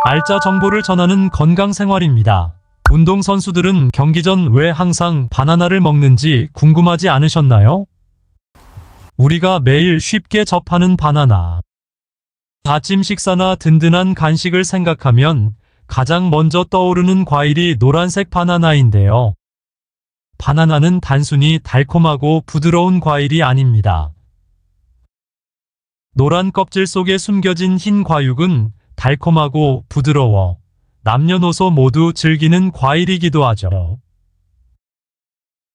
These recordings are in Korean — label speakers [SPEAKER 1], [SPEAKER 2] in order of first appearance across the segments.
[SPEAKER 1] 알짜 정보를 전하는 건강생활입니다. 운동선수들은 경기 전 왜 항상 바나나를 먹는지 궁금하지 않으셨나요? 우리가 매일 쉽게 접하는 바나나. 아침 식사나 든든한 간식을 생각하면 가장 먼저 떠오르는 과일이 노란색 바나나인데요. 바나나는 단순히 달콤하고 부드러운 과일이 아닙니다. 노란 껍질 속에 숨겨진 흰 과육은 달콤하고 부드러워 남녀노소 모두 즐기는 과일이기도 하죠.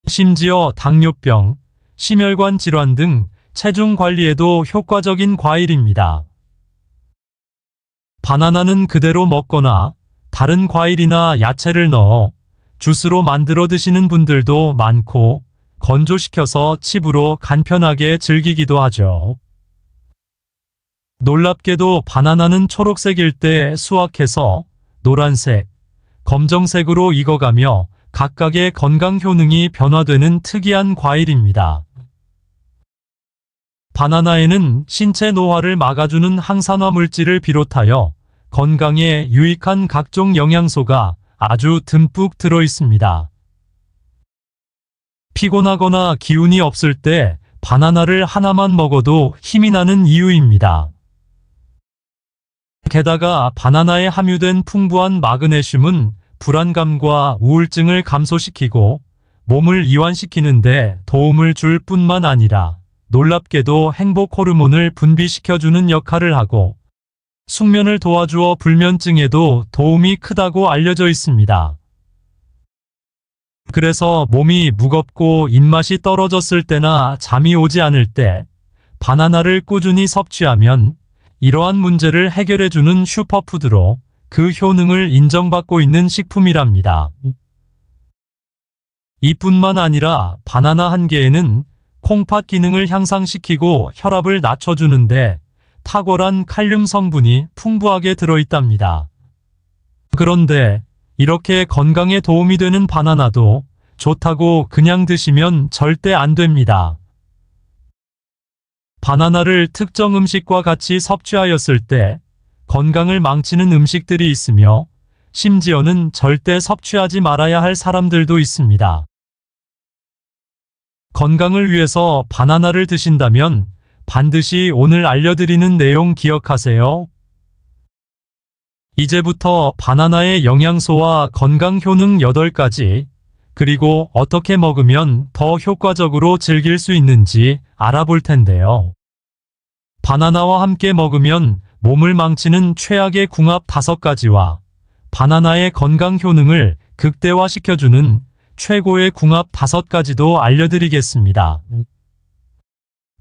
[SPEAKER 1] 심지어 당뇨병, 심혈관 질환 등 체중 관리에도 효과적인 과일입니다. 바나나는 그대로 먹거나 다른 과일이나 야채를 넣어 주스로 만들어 드시는 분들도 많고, 건조시켜서 칩으로 간편하게 즐기기도 하죠. 놀랍게도 바나나는 초록색일 때 수확해서 노란색, 검정색으로 익어가며 각각의 건강 효능이 변화되는 특이한 과일입니다. 바나나에는 신체 노화를 막아주는 항산화 물질을 비롯하여 건강에 유익한 각종 영양소가 아주 듬뿍 들어 있습니다. 피곤하거나 기운이 없을 때 바나나를 하나만 먹어도 힘이 나는 이유입니다. 게다가 바나나에 함유된 풍부한 마그네슘은 불안감과 우울증을 감소시키고 몸을 이완시키는 데 도움을 줄 뿐만 아니라 놀랍게도 행복 호르몬을 분비시켜주는 역할을 하고 숙면을 도와주어 불면증에도 도움이 크다고 알려져 있습니다. 그래서 몸이 무겁고 입맛이 떨어졌을 때나 잠이 오지 않을 때 바나나를 꾸준히 섭취하면 이러한 문제를 해결해주는 슈퍼푸드로 그 효능을 인정받고 있는 식품이랍니다. 이뿐만 아니라 바나나 한 개에는 콩팥 기능을 향상시키고 혈압을 낮춰주는데 탁월한 칼륨 성분이 풍부하게 들어있답니다. 그런데 이렇게 건강에 도움이 되는 바나나도 좋다고 그냥 드시면 절대 안 됩니다. 바나나를 특정 음식과 같이 섭취하였을 때 건강을 망치는 음식들이 있으며 심지어는 절대 섭취하지 말아야 할 사람들도 있습니다. 건강을 위해서 바나나를 드신다면 반드시 오늘 알려드리는 내용 기억하세요. 이제부터 바나나의 영양소와 건강 효능 8가지, 그리고 어떻게 먹으면 더 효과적으로 즐길 수 있는지 알아볼 텐데요. 바나나와 함께 먹으면 몸을 망치는 최악의 궁합 5가지와 바나나의 건강 효능을 극대화시켜주는 최고의 궁합 5가지도 알려드리겠습니다.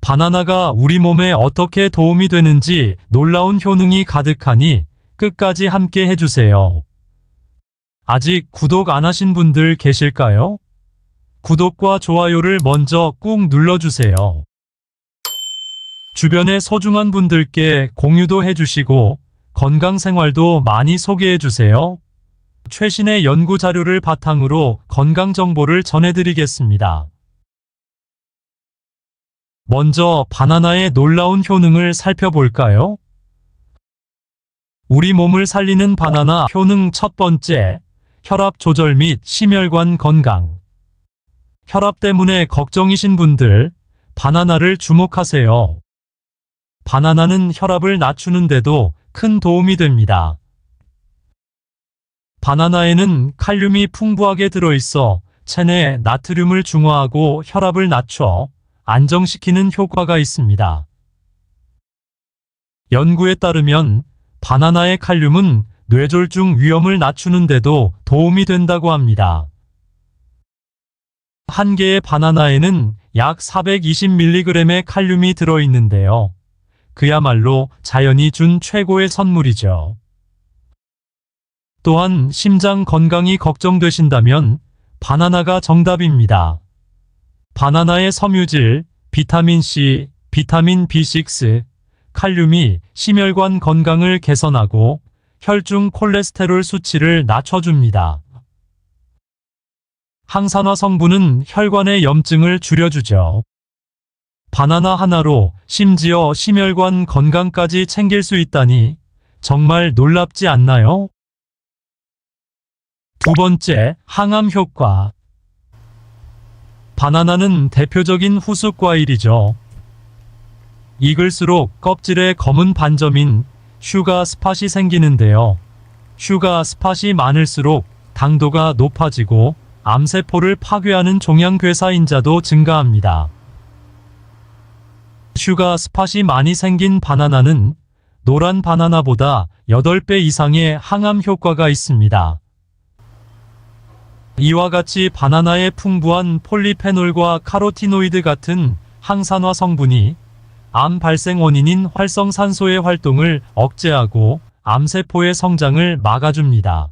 [SPEAKER 1] 바나나가 우리 몸에 어떻게 도움이 되는지 놀라운 효능이 가득하니 끝까지 함께 해주세요. 아직 구독 안 하신 분들 계실까요? 구독과 좋아요를 먼저 꾹 눌러주세요. 주변의 소중한 분들께 공유도 해주시고 건강생활도 많이 소개해주세요. 최신의 연구 자료를 바탕으로 건강 정보를 전해드리겠습니다. 먼저 바나나의 놀라운 효능을 살펴볼까요? 우리 몸을 살리는 바나나 효능 첫 번째, 혈압 조절 및 심혈관 건강. 혈압 때문에 걱정이신 분들, 바나나를 주목하세요. 바나나는 혈압을 낮추는데도 큰 도움이 됩니다. 바나나에는 칼륨이 풍부하게 들어있어 체내 나트륨을 중화하고 혈압을 낮춰 안정시키는 효과가 있습니다. 연구에 따르면 바나나의 칼륨은 뇌졸중 위험을 낮추는데도 도움이 된다고 합니다. 한 개의 바나나에는 약 420mg의 칼륨이 들어있는데요. 그야말로 자연이 준 최고의 선물이죠. 또한 심장 건강이 걱정되신다면 바나나가 정답입니다. 바나나의 섬유질, 비타민C, 비타민 B6, 칼륨이 심혈관 건강을 개선하고 혈중 콜레스테롤 수치를 낮춰줍니다. 항산화 성분은 혈관의 염증을 줄여주죠. 바나나 하나로 심지어 심혈관 건강까지 챙길 수 있다니 정말 놀랍지 않나요? 두 번째, 항암 효과. 바나나는 대표적인 후숙 과일이죠. 익을수록 껍질에 검은 반점인 슈가 스팟이 생기는데요. 슈가 스팟이 많을수록 당도가 높아지고 암세포를 파괴하는 종양괴사인자도 증가합니다. 슈가 스팟이 많이 생긴 바나나는 노란 바나나보다 8배 이상의 항암 효과가 있습니다. 이와 같이 바나나의 풍부한 폴리페놀과 카로티노이드 같은 항산화 성분이 암 발생 원인인 활성산소의 활동을 억제하고 암세포의 성장을 막아줍니다.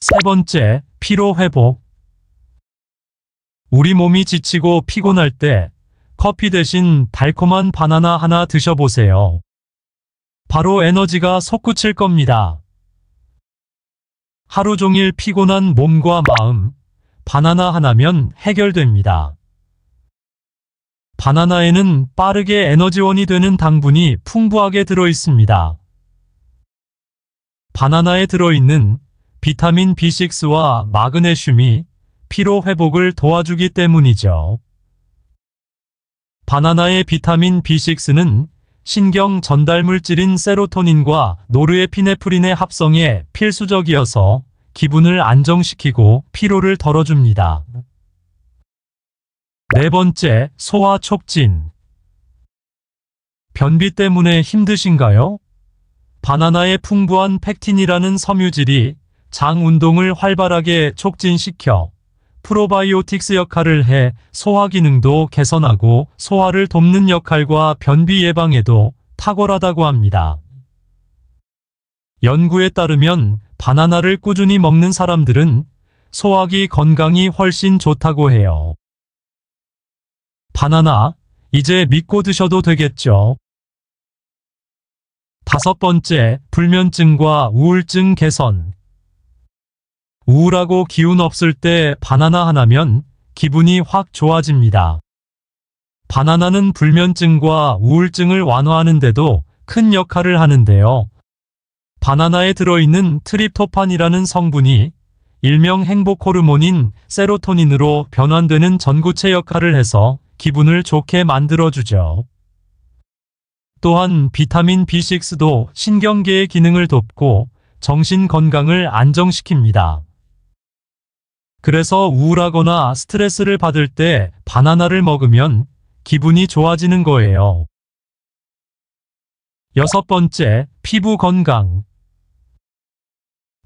[SPEAKER 1] 세 번째, 피로회복. 우리 몸이 지치고 피곤할 때 커피 대신 달콤한 바나나 하나 드셔보세요. 바로 에너지가 솟구칠 겁니다. 하루 종일 피곤한 몸과 마음, 바나나 하나면 해결됩니다. 바나나에는 빠르게 에너지원이 되는 당분이 풍부하게 들어있습니다. 바나나에 들어있는 비타민 B6와 마그네슘이 피로 회복을 도와주기 때문이죠. 바나나의 비타민 B6는 신경 전달 물질인 세로토닌과 노르에피네프린의 합성에 필수적이어서 기분을 안정시키고 피로를 덜어줍니다. 네 번째, 소화 촉진. 변비 때문에 힘드신가요? 바나나의 풍부한 팩틴이라는 섬유질이 장 운동을 활발하게 촉진시켜 프로바이오틱스 역할을 해 소화 기능도 개선하고 소화를 돕는 역할과 변비 예방에도 탁월하다고 합니다. 연구에 따르면 바나나를 꾸준히 먹는 사람들은 소화기 건강이 훨씬 좋다고 해요. 바나나, 이제 믿고 드셔도 되겠죠? 다섯 번째, 불면증과 우울증 개선. 우울하고 기운 없을 때 바나나 하나면 기분이 확 좋아집니다. 바나나는 불면증과 우울증을 완화하는 데도 큰 역할을 하는데요. 바나나에 들어있는 트립토판이라는 성분이 일명 행복 호르몬인 세로토닌으로 변환되는 전구체 역할을 해서 기분을 좋게 만들어주죠. 또한 비타민 B6도 신경계의 기능을 돕고 정신 건강을 안정시킵니다. 그래서 우울하거나 스트레스를 받을 때 바나나를 먹으면 기분이 좋아지는 거예요. 여섯 번째, 피부 건강.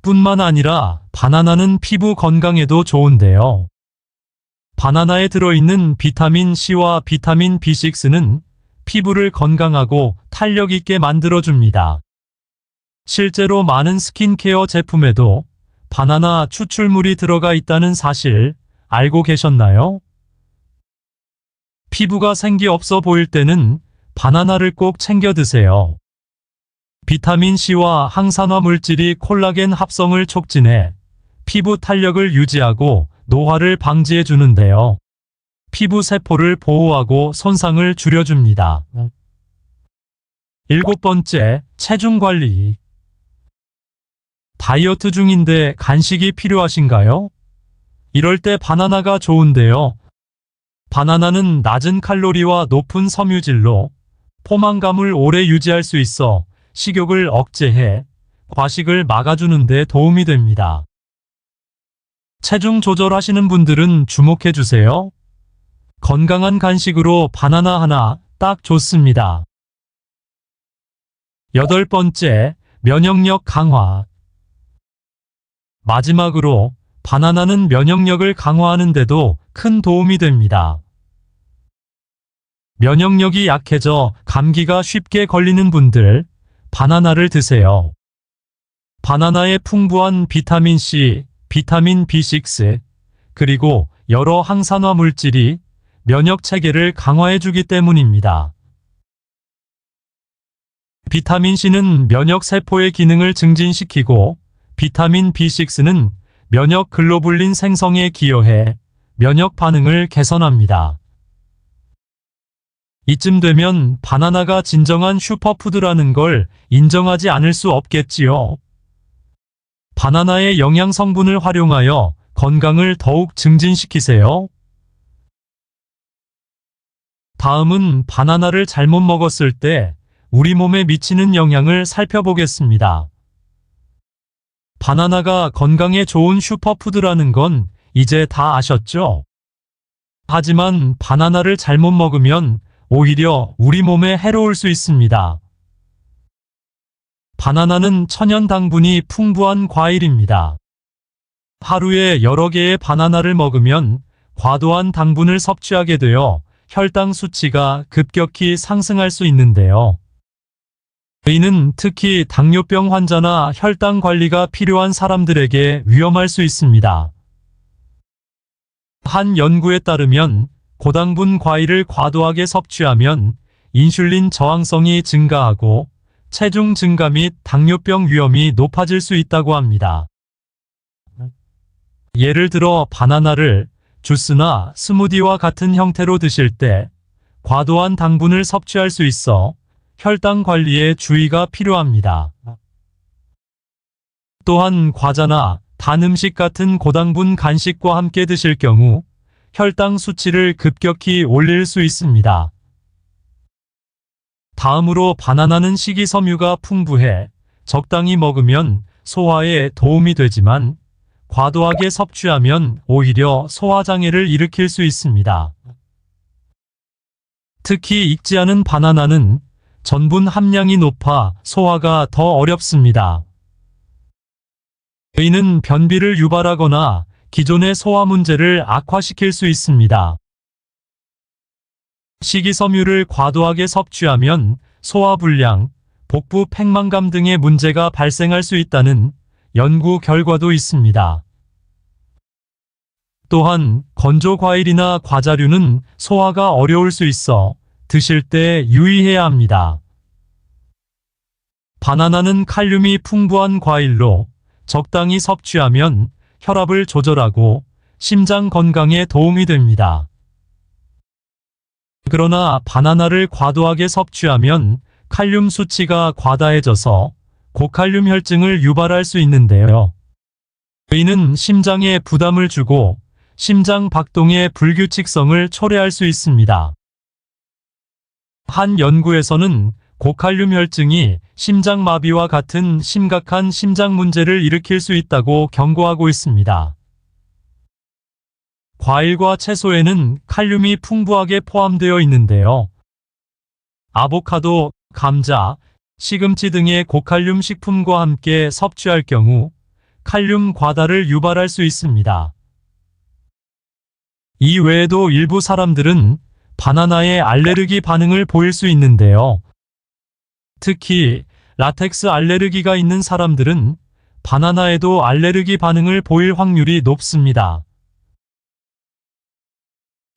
[SPEAKER 1] 뿐만 아니라 바나나는 피부 건강에도 좋은데요. 바나나에 들어있는 비타민 C와 비타민 B6는 피부를 건강하고 탄력 있게 만들어줍니다. 실제로 많은 스킨케어 제품에도 바나나 추출물이 들어가 있다는 사실 알고 계셨나요? 피부가 생기 없어 보일 때는 바나나를 꼭 챙겨 드세요. 비타민 C와 항산화 물질이 콜라겐 합성을 촉진해 피부 탄력을 유지하고 노화를 방지해 주는데요. 피부 세포를 보호하고 손상을 줄여줍니다. 일곱 번째, 체중 관리. 다이어트 중인데 간식이 필요하신가요? 이럴 때 바나나가 좋은데요. 바나나는 낮은 칼로리와 높은 섬유질로 포만감을 오래 유지할 수 있어 식욕을 억제해 과식을 막아주는 데 도움이 됩니다. 체중 조절하시는 분들은 주목해 주세요. 건강한 간식으로 바나나 하나 딱 좋습니다. 여덟 번째, 면역력 강화. 마지막으로 바나나는 면역력을 강화하는 데도 큰 도움이 됩니다. 면역력이 약해져 감기가 쉽게 걸리는 분들, 바나나를 드세요. 바나나의 풍부한 비타민 C, 비타민 B6, 그리고 여러 항산화 물질이 면역 체계를 강화해주기 때문입니다. 비타민 C는 면역 세포의 기능을 증진시키고 비타민 B6는 면역 글로불린 생성에 기여해 면역 반응을 개선합니다. 이쯤 되면 바나나가 진정한 슈퍼푸드라는 걸 인정하지 않을 수 없겠지요. 바나나의 영양 성분을 활용하여 건강을 더욱 증진시키세요. 다음은 바나나를 잘못 먹었을 때 우리 몸에 미치는 영향을 살펴보겠습니다. 바나나가 건강에 좋은 슈퍼푸드라는 건 이제 다 아셨죠? 하지만 바나나를 잘못 먹으면 오히려 우리 몸에 해로울 수 있습니다. 바나나는 천연 당분이 풍부한 과일입니다. 하루에 여러 개의 바나나를 먹으면 과도한 당분을 섭취하게 되어 혈당 수치가 급격히 상승할 수 있는데요. 이는 특히 당뇨병 환자나 혈당 관리가 필요한 사람들에게 위험할 수 있습니다. 한 연구에 따르면 고당분 과일을 과도하게 섭취하면 인슐린 저항성이 증가하고 체중 증가 및 당뇨병 위험이 높아질 수 있다고 합니다. 예를 들어 바나나를 주스나 스무디와 같은 형태로 드실 때 과도한 당분을 섭취할 수 있어 혈당 관리에 주의가 필요합니다. 또한 과자나 단 음식 같은 고당분 간식과 함께 드실 경우 혈당 수치를 급격히 올릴 수 있습니다. 다음으로 바나나는 식이섬유가 풍부해 적당히 먹으면 소화에 도움이 되지만 과도하게 섭취하면 오히려 소화장애를 일으킬 수 있습니다. 특히 익지 않은 바나나는 전분 함량이 높아 소화가 더 어렵습니다. 이는 변비를 유발하거나 기존의 소화 문제를 악화시킬 수 있습니다. 식이섬유를 과도하게 섭취하면 소화불량, 복부 팽만감 등의 문제가 발생할 수 있다는 연구 결과도 있습니다. 또한 건조 과일이나 과자류는 소화가 어려울 수 있어 드실 때 유의해야 합니다. 바나나는 칼륨이 풍부한 과일로 적당히 섭취하면 혈압을 조절하고 심장 건강에 도움이 됩니다. 그러나 바나나를 과도하게 섭취하면 칼륨 수치가 과다해져서 고칼륨 혈증을 유발할 수 있는데요. 이는 심장에 부담을 주고 심장 박동의 불규칙성을 초래할 수 있습니다. 한 연구에서는 고칼륨 혈증이 심장마비와 같은 심각한 심장 문제를 일으킬 수 있다고 경고하고 있습니다. 과일과 채소에는 칼륨이 풍부하게 포함되어 있는데요. 아보카도, 감자, 시금치 등의 고칼륨 식품과 함께 섭취할 경우 칼륨 과다를 유발할 수 있습니다. 이 외에도 일부 사람들은 바나나에 알레르기 반응을 보일 수 있는데요. 특히 라텍스 알레르기가 있는 사람들은 바나나에도 알레르기 반응을 보일 확률이 높습니다.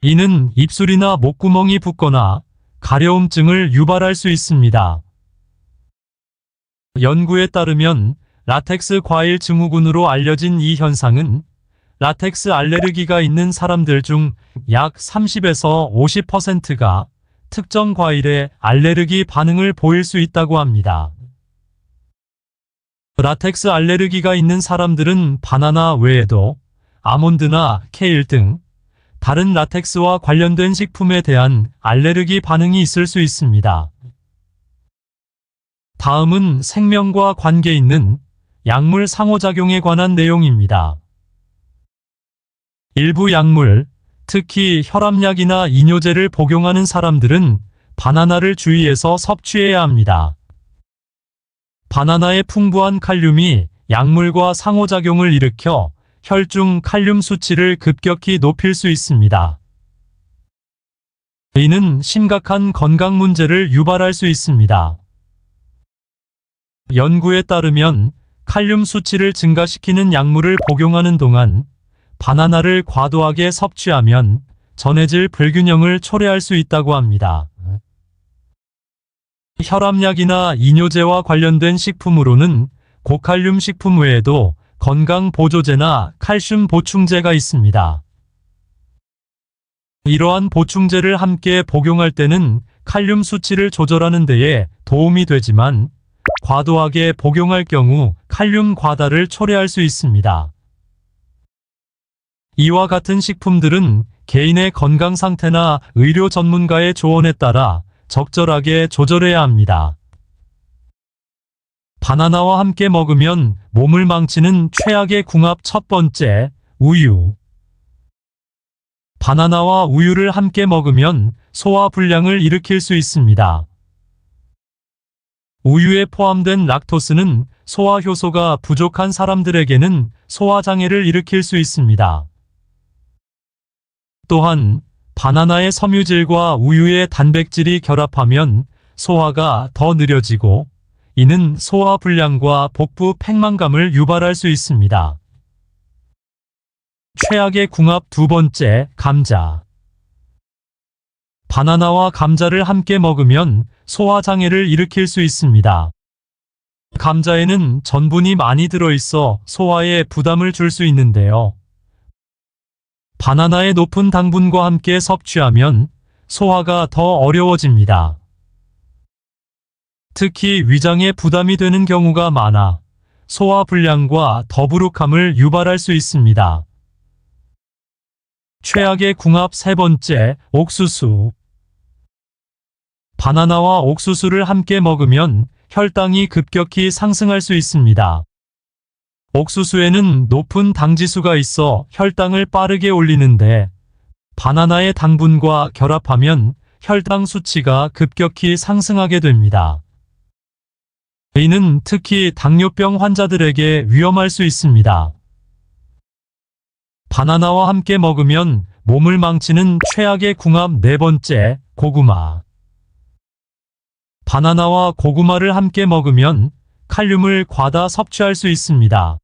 [SPEAKER 1] 이는 입술이나 목구멍이 붓거나 가려움증을 유발할 수 있습니다. 연구에 따르면 라텍스 과일 증후군으로 알려진 이 현상은 라텍스 알레르기가 있는 사람들 중 약 30에서 50%가 특정 과일에 알레르기 반응을 보일 수 있다고 합니다. 라텍스 알레르기가 있는 사람들은 바나나 외에도 아몬드나 케일 등 다른 라텍스와 관련된 식품에 대한 알레르기 반응이 있을 수 있습니다. 다음은 생명과 관계 있는 약물 상호작용에 관한 내용입니다. 일부 약물, 특히 혈압약이나 이뇨제를 복용하는 사람들은 바나나를 주의해서 섭취해야 합니다. 바나나의 풍부한 칼륨이 약물과 상호작용을 일으켜 혈중 칼륨 수치를 급격히 높일 수 있습니다. 이는 심각한 건강 문제를 유발할 수 있습니다. 연구에 따르면 칼륨 수치를 증가시키는 약물을 복용하는 동안 바나나를 과도하게 섭취하면 전해질 불균형을 초래할 수 있다고 합니다. 혈압약이나 이뇨제와 관련된 식품으로는 고칼륨 식품 외에도 건강 보조제나 칼슘 보충제가 있습니다. 이러한 보충제를 함께 복용할 때는 칼륨 수치를 조절하는 데에 도움이 되지만 과도하게 복용할 경우 칼륨 과다를 초래할 수 있습니다. 이와 같은 식품들은 개인의 건강 상태나 의료 전문가의 조언에 따라 적절하게 조절해야 합니다. 바나나와 함께 먹으면 몸을 망치는 최악의 궁합 첫 번째, 우유. 바나나와 우유를 함께 먹으면 소화 불량을 일으킬 수 있습니다. 우유에 포함된 락토스는 소화 효소가 부족한 사람들에게는 소화장애를 일으킬 수 있습니다. 또한 바나나의 섬유질과 우유의 단백질이 결합하면 소화가 더 느려지고 이는 소화 불량과 복부 팽만감을 유발할 수 있습니다. 최악의 궁합 두 번째, 감자. 바나나와 감자를 함께 먹으면 소화장애를 일으킬 수 있습니다. 감자에는 전분이 많이 들어있어 소화에 부담을 줄 수 있는데요. 바나나의 높은 당분과 함께 섭취하면 소화가 더 어려워집니다. 특히 위장에 부담이 되는 경우가 많아 소화 불량과 더부룩함을 유발할 수 있습니다. 최악의 궁합 세 번째, 옥수수. 바나나와 옥수수를 함께 먹으면 혈당이 급격히 상승할 수 있습니다. 옥수수에는 높은 당지수가 있어 혈당을 빠르게 올리는데 바나나의 당분과 결합하면 혈당 수치가 급격히 상승하게 됩니다. 이는 특히 당뇨병 환자들에게 위험할 수 있습니다. 바나나와 함께 먹으면 몸을 망치는 최악의 궁합 네 번째, 고구마. 바나나와 고구마를 함께 먹으면 칼륨을 과다 섭취할 수 있습니다.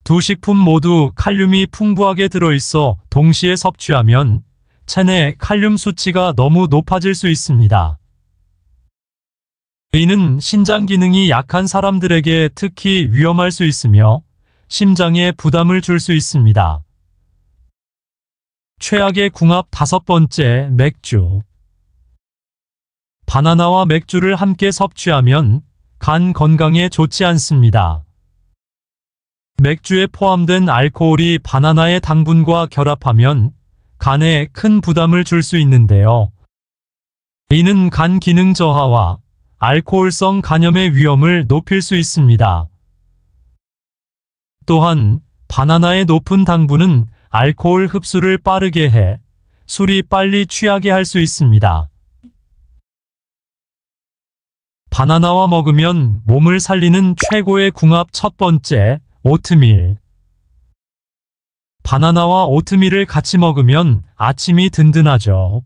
[SPEAKER 1] 두 식품 모두 칼륨이 풍부하게 들어있어 동시에 섭취하면 체내 칼륨 수치가 너무 높아질 수 있습니다. 이는 신장 기능이 약한 사람들에게 특히 위험할 수 있으며 심장에 부담을 줄 수 있습니다. 최악의 궁합 다섯 번째, 맥주. 바나나와 맥주를 함께 섭취하면 간 건강에 좋지 않습니다. 맥주에 포함된 알코올이 바나나의 당분과 결합하면 간에 큰 부담을 줄 수 있는데요. 이는 간 기능 저하와 알코올성 간염의 위험을 높일 수 있습니다. 또한 바나나의 높은 당분은 알코올 흡수를 빠르게 해 술이 빨리 취하게 할 수 있습니다. 바나나와 먹으면 몸을 살리는 최고의 궁합 첫 번째, 오트밀. 바나나와 오트밀을 같이 먹으면 아침이 든든하죠.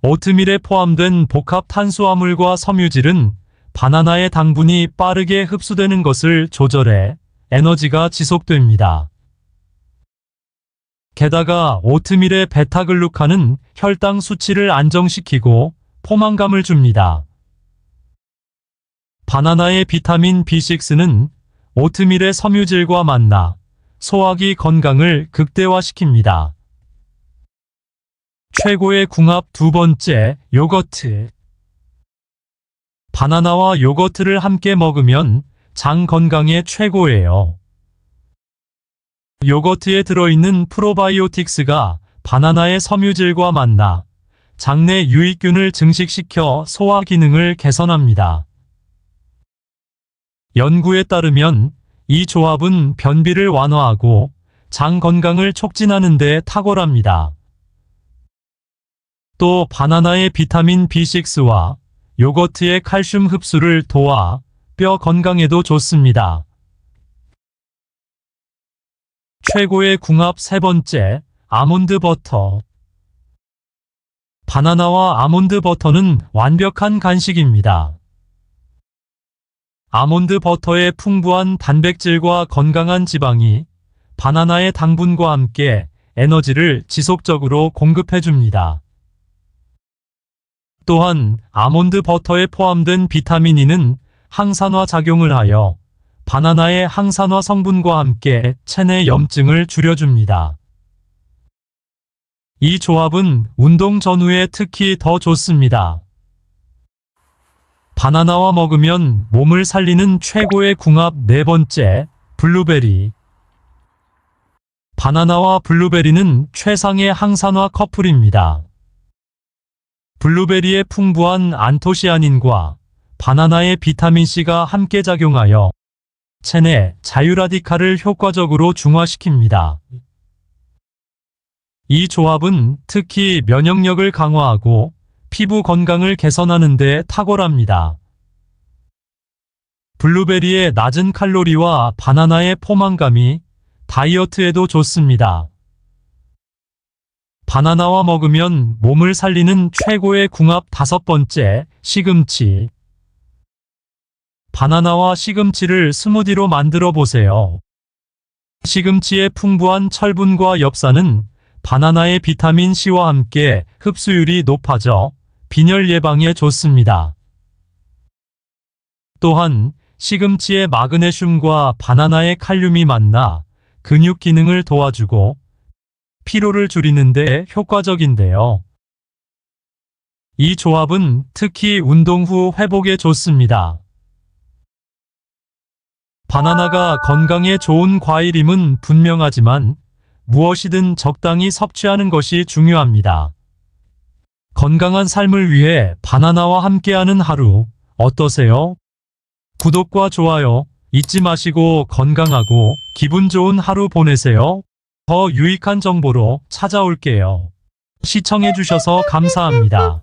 [SPEAKER 1] 오트밀에 포함된 복합 탄수화물과 섬유질은 바나나의 당분이 빠르게 흡수되는 것을 조절해 에너지가 지속됩니다. 게다가 오트밀의 베타글루칸은 혈당 수치를 안정시키고 포만감을 줍니다. 바나나의 비타민 B6는 오트밀의 섬유질과 만나 소화기 건강을 극대화시킵니다. 최고의 궁합 두 번째, 요거트. 바나나와 요거트를 함께 먹으면 장 건강에 최고예요. 요거트에 들어있는 프로바이오틱스가 바나나의 섬유질과 만나 장내 유익균을 증식시켜 소화 기능을 개선합니다. 연구에 따르면 이 조합은 변비를 완화하고 장 건강을 촉진하는 데 탁월합니다. 또 바나나의 비타민 B6와 요거트의 칼슘 흡수를 도와 뼈 건강에도 좋습니다. 최고의 궁합 세 번째, 아몬드 버터. 바나나와 아몬드 버터는 완벽한 간식입니다. 아몬드 버터의 풍부한 단백질과 건강한 지방이 바나나의 당분과 함께 에너지를 지속적으로 공급해줍니다. 또한 아몬드 버터에 포함된 비타민 E는 항산화 작용을 하여 바나나의 항산화 성분과 함께 체내 염증을 줄여줍니다. 이 조합은 운동 전후에 특히 더 좋습니다. 바나나와 먹으면 몸을 살리는 최고의 궁합. 네 번째, 블루베리. 바나나와 블루베리는 최상의 항산화 커플입니다. 블루베리의 풍부한 안토시아닌과 바나나의 비타민C가 함께 작용하여 체내 자유라디칼을 효과적으로 중화시킵니다. 이 조합은 특히 면역력을 강화하고 피부 건강을 개선하는 데 탁월합니다. 블루베리의 낮은 칼로리와 바나나의 포만감이 다이어트에도 좋습니다. 바나나와 먹으면 몸을 살리는 최고의 궁합. 다섯 번째, 시금치. 바나나와 시금치를 스무디로 만들어 보세요. 시금치의 풍부한 철분과 엽산은 바나나의 비타민C와 함께 흡수율이 높아져 빈혈 예방에 좋습니다. 또한 시금치의 마그네슘과 바나나의 칼륨이 만나 근육 기능을 도와주고 피로를 줄이는 데 효과적인데요. 이 조합은 특히 운동 후 회복에 좋습니다. 바나나가 건강에 좋은 과일임은 분명하지만 무엇이든 적당히 섭취하는 것이 중요합니다. 건강한 삶을 위해 바나나와 함께하는 하루 어떠세요? 구독과 좋아요 잊지 마시고 건강하고 기분 좋은 하루 보내세요. 더 유익한 정보로 찾아올게요. 시청해주셔서 감사합니다.